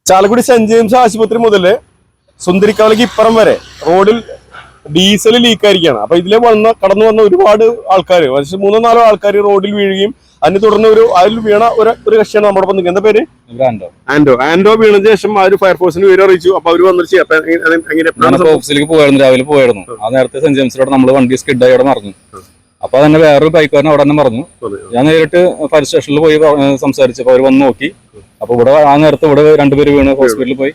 Chalakudy saint James ആശുപത്രി മുതല് സുന്ദരിക്കാവിലേക്ക് ഇപ്പുറം വരെ റോഡിൽ ഡീസൽ ലീക്കായിരിക്കുകയാണ്. അപ്പൊ ഇതിലെ കടന്നു വന്ന ഒരുപാട് ആൾക്കാർ, 3-4 ആൾക്കാർ റോഡിൽ വീഴുകയും അതിനെ തുടർന്ന് അതിൽ വീണ ഒരു കക്ഷിയാണ് നമ്മുടെ ഒപ്പം നിൽക്കുന്നത്. എന്താ പേര്? ആൻഡോ വീണതിന് ശേഷം ആ ഒരു ഫയർഫോഴ്സിന് വിവരം അറിയിച്ചു. അപ്പൊ അവര് വന്നിട്ട് ഓഫീസിലേക്ക് പോയായിരുന്നു, രാവിലെ പോയായിരുന്നു. ആ നേരത്തെ സെന്റ് ജെയിംസിലോട്ട് നമ്മൾ വണ്ടി സ്കിഡായി അവിടെ മറിഞ്ഞു. അപ്പൊ തന്നെ വേറൊരു ബൈക്കുകാരൻ അവിടെ തന്നെ മറിഞ്ഞു. ഞാൻ നേരിട്ട് ഫയർ സ്റ്റേഷനിൽ പോയി സംസാരിച്ചപ്പോ അവർ വന്ന് നോക്കി. അപ്പൊ ഇവിടെ ആ നേരത്തെ ഇവിടെ 2 പേര് വീണ് ഹോസ്പിറ്റലിൽ പോയി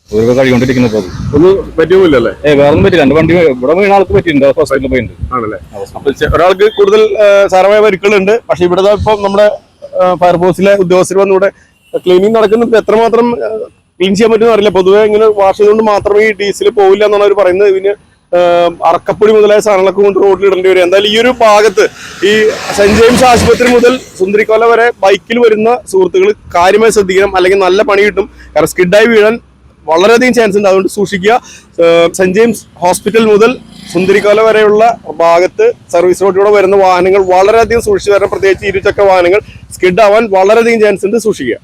ഒരു കഴിക്കൊണ്ടിരിക്കുന്നത്. ഒന്നും പറ്റിയൊന്നുമില്ലല്ലേ? വേറൊന്നും പറ്റില്ല. 2 വണ്ടി ഇവിടെ വീണ ആൾക്ക് പറ്റിയിട്ടുണ്ട്, ഹോസ്പിറ്റലിൽ പോയിട്ടുണ്ട്. ആണല്ലേ? അപ്പൊ ഒരാൾക്ക് കൂടുതൽ സാരമായ പരിക്കുകളുണ്ട്. പക്ഷെ ഇവിടെ ഇപ്പൊ നമ്മുടെ ഫയർഫോഴ്സിലെ ഉദ്യോഗസ്ഥർ വന്ന് ഇവിടെ ക്ലീനിങ് നടക്കുന്നുണ്ട്. എത്രമാത്രം ക്ലീൻ ചെയ്യാൻ പറ്റുമെന്ന് അറിയില്ല. പൊതുവെ ഇങ്ങനെ വാഷ് ചെയ്തുകൊണ്ട് മാത്രമേ ഈ ഡീസൽ പോവില്ല എന്നാണ് അവർ പറയുന്നത്. ഇതിന് അറക്കപ്പൊടി മുതലായ സാധനങ്ങളൊക്കെ കൊണ്ട് റോഡിൽ ഇടേണ്ടി വരും. എന്തായാലും ഈ ഒരു ഭാഗത്ത് ഈ സെന്റ് ജെയിംസ് ആശുപത്രി മുതൽ സുന്ദരിക്കോല വരെ ബൈക്കിൽ വരുന്ന സുഹൃത്തുക്കൾ കാര്യമായി ശ്രദ്ധിക്കണം, അല്ലെങ്കിൽ നല്ല പണി കിട്ടും. കാരണം സ്കിഡായി വീഴാൻ വളരെയധികം ചാൻസ് ഉണ്ട്. അതുകൊണ്ട് സൂക്ഷിക്കുക. സെന്റ് ജെയിംസ് ഹോസ്പിറ്റൽ മുതൽ സുന്ദരിക്കോല വരെയുള്ള ഭാഗത്ത് സർവീസ് റോഡിലൂടെ വരുന്ന വാഹനങ്ങൾ വളരെയധികം സൂക്ഷിച്ചു വരണം. പ്രത്യേകിച്ച് ഇരുചക്ര വാഹനങ്ങൾ സ്കിഡ് ആവാൻ വളരെയധികം ചാൻസ് ഉണ്ട്. സൂക്ഷിക്കുക.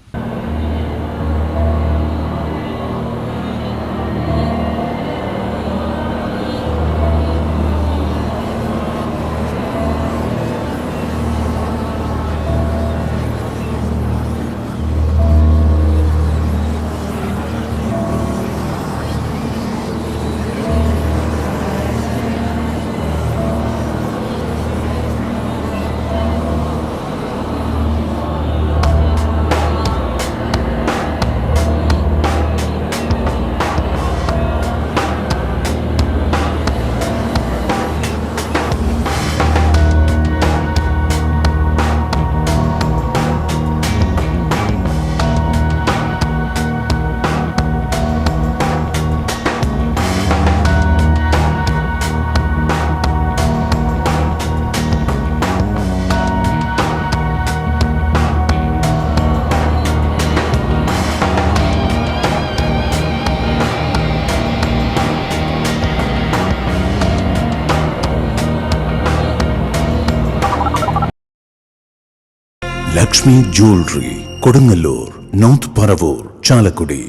Lakshmi jewellery, Kodungallur, north Paravur, Chalakudy.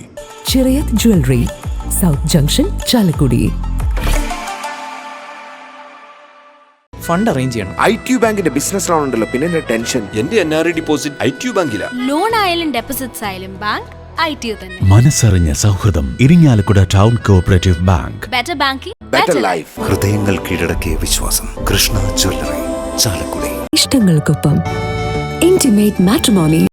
Chirayath jewellery, south junction, Chalakudy. Fund arrange ചെയ്യണം. ITU ബാങ്കിന്റെ ബിസിനസ് ലോൺ ഉണ്ടല്ലോ, പിന്നെ ടെൻഷൻ. എന്റെ NRI ഡിപ്പോസിറ്റ് ITU ബാങ്കിലാ. ലോൺ ആയാലും ഡെപ്പോസിറ്റ്സ് ആയാലും ബാങ്ക് ITU തന്നെ. മനസ്സറിഞ്ഞ സൗഹൃദം, Irinjalakuda town cooperative bank. Better banking, better life. ഹൃദയങ്ങൾ കീഴടക്കിയ വിശ്വാസം, കൃഷ്ണ ജ്വല്ലറി, ചാലക്കുടി. ഇഷ്ടങ്ങൾക്കൊപ്പം ഇന്റിമേറ്റ് മാട്രിമോണി.